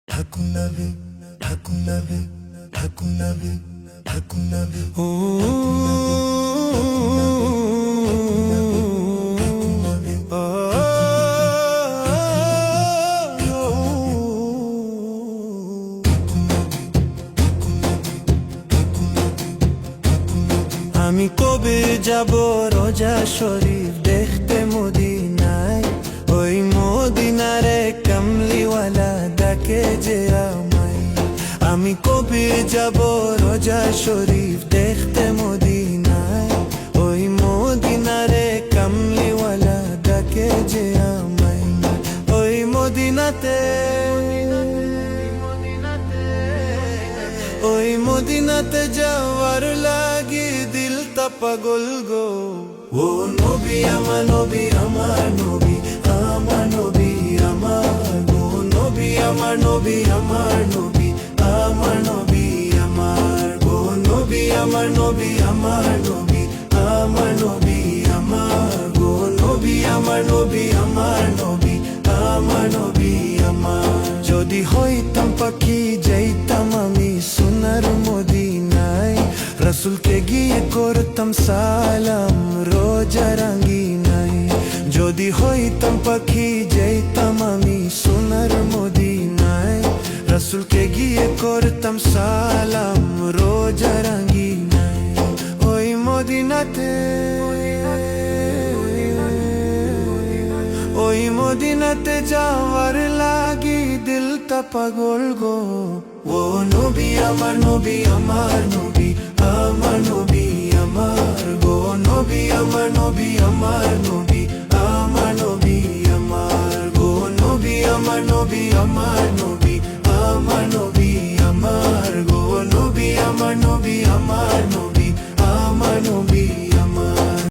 ঠাকুরনাবে ঠাকুরনাবে ঠাকুরনাবে ঠাকুরনাবে ও আমি কবে যাব রোজা শরীফ দেখতে মদিনায়, ওই মদিনারে কামলিওয়ালা ডাকে যে আমায়। আমি কবে যাব রোজা শরীফ দেখতে মদিনায়, ওই মদিনারে কামলিওয়ালা ডাকে যে আমায়। ওই মদিনাতে ওই মদিনাতে যাওয়ার লাগি দিলটা পাগল গো। ও নবী আমার নবী আমার নবী আমার নবী আমার গো। নবী আমার নবী আমার নবী আমার নবী আমার গো। নবী আমার নবী আমার নবী আমার নবী আমার গো। নবী আমার নবী আমার নবী আমার নবী আমার। যদি হইতাম পাখি যাইতাম আমি সোনার মদিনায়, রসুলকে গিয়ে করতাম সালাম রোজা রাঙ্গিনায়। যদি হইতাম পাখি যাইতাম আমি সোনার মদিনায়, রসুলকে গিয়ে করতাম সালাম রোজা রাঙ্গিনায়। ওই মদিনাতে ওই মদিনাতে যাওয়ার লাগি দিলটা পাগল গো। ও নবী আমার নবী আমার নবী আমার নবী আমার গো। নবী আমার নবী আমার নবী আমার নবী আমার গো। নবী আমার নবী আমার নবী আমার নবী আমার গো। নবী আমার নবী আমার নবী